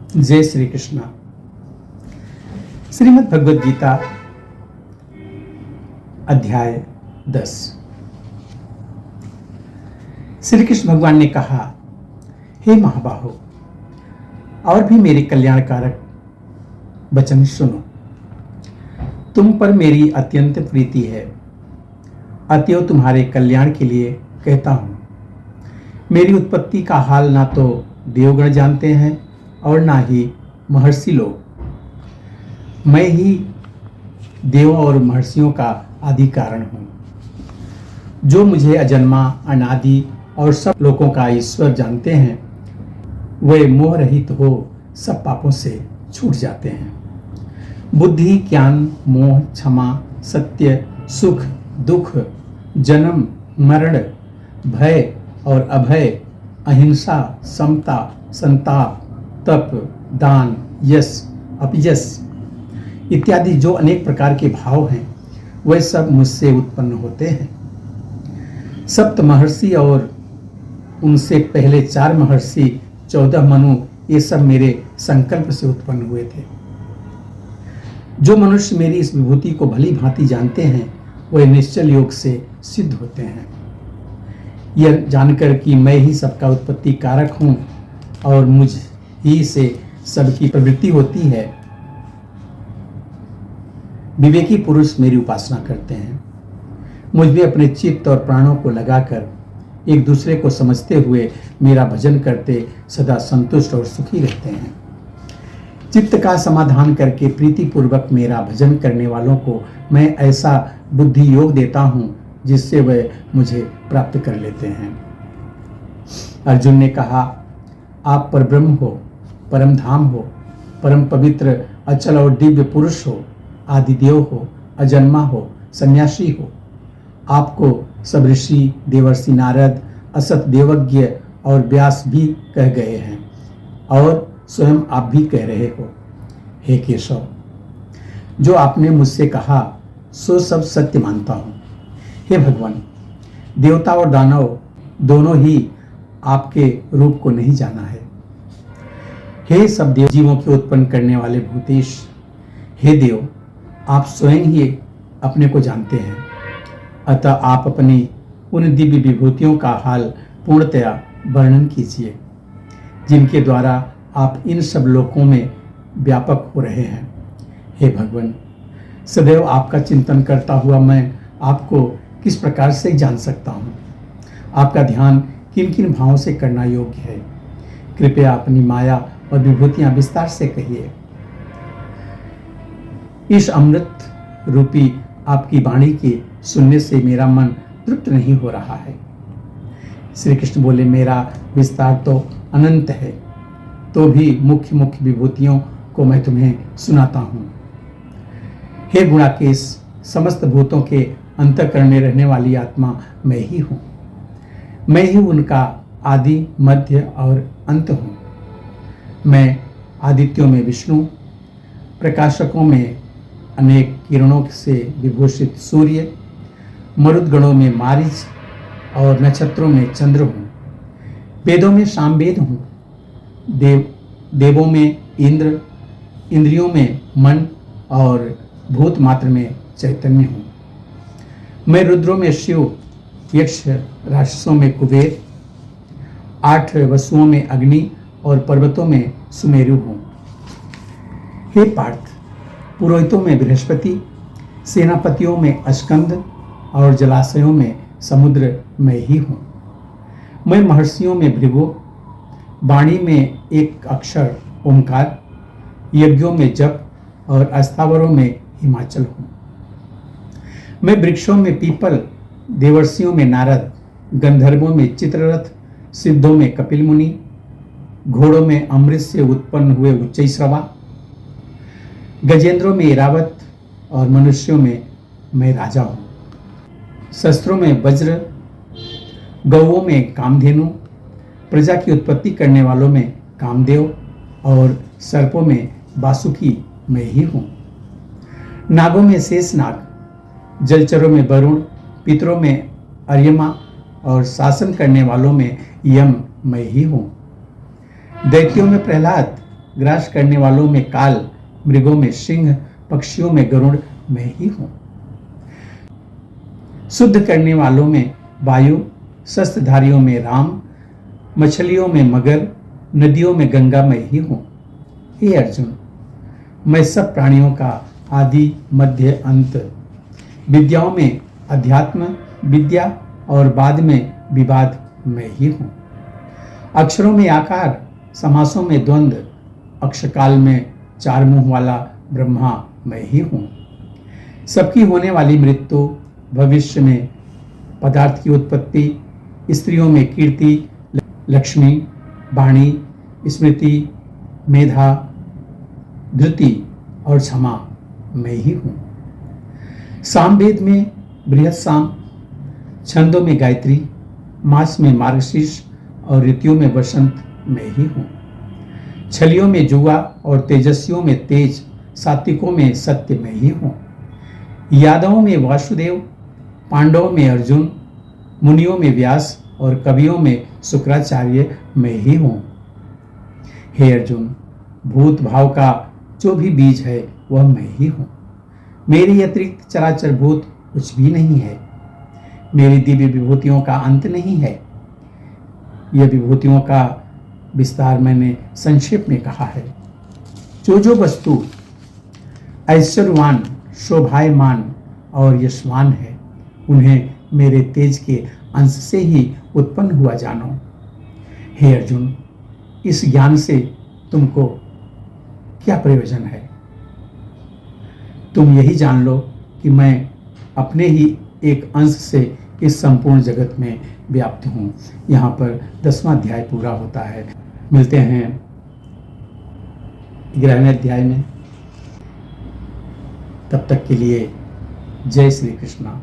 जय श्री कृष्ण। श्रीमद् भगवद गीता अध्याय 10। श्री कृष्ण भगवान ने कहा, हे महाबाहो, और भी मेरे कल्याणकारक वचन सुनो। तुम पर मेरी अत्यंत प्रीति है, अतएव तुम्हारे कल्याण के लिए कहता हूं। मेरी उत्पत्ति का हाल ना तो देवगण जानते हैं और ना ही महर्षि लोग। मैं ही देवों और महर्षियों का आदि कारण हूं। जो मुझे अजन्मा, अनादि और सब लोगों का ईश्वर जानते हैं, वे मोह रहित हो सब पापों से छूट जाते हैं। बुद्धि, ज्ञान, मोह, क्षमा, सत्य, सुख, दुख, जन्म, मरण, भय और अभय, अहिंसा, समता, संताप, तप, दान, यश, अपयश इत्यादि जो अनेक प्रकार के भाव हैं, वे सब मुझसे उत्पन्न होते हैं। सप्त महर्षि और उनसे पहले 4 महर्षि, 14 मनु, ये सब मेरे संकल्प से उत्पन्न हुए थे। जो मनुष्य मेरी इस विभूति को भली भांति जानते हैं, वे निश्चल योग से सिद्ध होते हैं। यह जानकर कि मैं ही सबका उत्पत्ति कारक हूं और मुझ ही से सबकी प्रवृत्ति होती है, विवेकी पुरुष मेरी उपासना करते हैं। मुझ में अपने चित्त और प्राणों को लगाकर एक दूसरे को समझते हुए मेरा भजन करते सदा संतुष्ट और सुखी रहते हैं। चित्त का समाधान करके प्रीतिपूर्वक मेरा भजन करने वालों को मैं ऐसा बुद्धि योग देता हूं जिससे वे मुझे प्राप्त कर लेते हैं। अर्जुन ने कहा, आप परब्रह्म हो, परम धाम हो, परम पवित्र, अचल और दिव्य पुरुष हो, आदिदेव हो, अजन्मा हो, सन्यासी हो। आपको सब ऋषि, देवर्षि नारद, असत देवज्ञ और व्यास भी कह गए हैं और स्वयं आप भी कह रहे हो। हे केशव, जो आपने मुझसे कहा सो सब सत्य मानता हूं। हे भगवान, देवता और दानव दोनों ही आपके रूप को नहीं जाना है। हे सब देव जीवों के उत्पन्न करने वाले भूतेश, हे देव, आप स्वयं ही अपने को जानते हैं। अतः आप अपनी उन दिव्य विभूतियों का हाल पूर्णतया वर्णन कीजिए, जिनके द्वारा आप इन सब लोकों में व्यापक हो रहे हैं। हे भगवान, सदैव आपका चिंतन करता हुआ मैं आपको किस प्रकार से जान सकता हूँ? आपका ध्यान किन किन भावों से करना योग्य है? कृपया अपनी माया और विभूतियां विस्तार से कहिए। इस अमृत रूपी आपकी वाणी के सुनने से मेरा मन तृप्त नहीं हो रहा है। श्री कृष्ण बोले, मेरा विस्तार तो अनंत है, तो भी मुख्य मुख्य विभूतियों को मैं तुम्हें सुनाता हूं। हे गुणाकेश, समस्त भूतों के अंतःकरण में रहने वाली आत्मा मैं ही हूं। मैं ही उनका आदि, मध्य और अंत हूं। मैं आदित्यों में विष्णु, प्रकाशकों में अनेक किरणों से विभूषित सूर्य, मरुदगणों में मारीच और नक्षत्रों में चंद्र हूँ। वेदों में सामवेद हूँ, देवों में इंद्र, इंद्रियों में मन और भूत मात्र में चैतन्य हूँ। मैं रुद्रों में शिव, यक्ष राक्षसों में कुबेर, 8 वसुओं में अग्नि और पर्वतों में सुमेरु हूँ। हे पार्थ, पुरोहितों में बृहस्पति, सेनापतियों में अस्कंद और जलाशयों में समुद्र मैं ही हूँ। मैं महर्षियों में भृगु, वाणी में एक अक्षर ओंकार, यज्ञों में जप और अस्थावरों में हिमाचल हूँ। मैं वृक्षों में पीपल, देवर्षियों में नारद, गंधर्वों में चित्ररथ, सिद्धों में कपिल मुनि, घोड़ों में अमृत से उत्पन्न हुए उच्चैश्रवा, गजेंद्रों में इरावत और मनुष्यों में मैं राजा हूँ। शस्त्रों में वज्र, गौओं में कामधेनु, प्रजा की उत्पत्ति करने वालों में कामदेव और सर्पों में वासुकी मैं ही हूँ। नागों में शेषनाग, जलचरों में वरुण, पितरों में अर्यमा और शासन करने वालों में यम मैं ही हूँ। दैत्यों में प्रहलाद, ग्रास करने वालों में काल, मृगों में सिंह, पक्षियों में गरुड़ मैं ही हूं। शुद्ध करने वालों में वायु, शस्त्रधारियों में राम, मछलियों में मगर, नदियों में गंगा मैं ही हूं। हे अर्जुन, मैं सब प्राणियों का आदि मध्य अंत, विद्याओं में अध्यात्म विद्या और बाद में विवाद मैं ही हूं। अक्षरों में आकार, समासों में द्वंद्व, अक्षकाल में चार मुंह वाला ब्रह्मा मैं ही हूं। सबकी होने वाली मृत्यु, भविष्य में पदार्थ की उत्पत्ति, स्त्रियों में कीर्ति, लक्ष्मी, वाणी, स्मृति, मेधा, धृति और क्षमा मैं ही हूं। सामवेद में बृहत साम, छंदों में गायत्री, मास में मार्गशीर्ष और ऋतुओं में वसंत मैं ही हूं। छलियों में जुआ और तेजस्वियों में तेज, सात्विकों में सत्य मैं ही हूं। यादवों में वासुदेव, पांडवों में अर्जुन, मुनियों में व्यास और कवियों में शुक्राचार्य मैं ही हूं। हे अर्जुन, भूत भाव का जो भी बीज है वह मैं ही हूं। मेरे अतिरिक्त चराचर भूत कुछ भी नहीं है। मेरी दिव्य विभूतियों का अंत नहीं है। यह विभूतियों का विस्तार मैंने संक्षेप में कहा है। जो वस्तु ऐश्वर्यवान, शोभायमान और यशवान है, उन्हें मेरे तेज के अंश से ही उत्पन्न हुआ जानो। हे अर्जुन, इस ज्ञान से तुमको क्या प्रयोजन है? तुम यही जान लो कि मैं अपने ही एक अंश से इस संपूर्ण जगत में व्याप्त हूँ। यहाँ पर 10वां अध्याय पूरा होता है। मिलते हैं 11वें अध्याय में। तब तक के लिए जय श्री कृष्णा।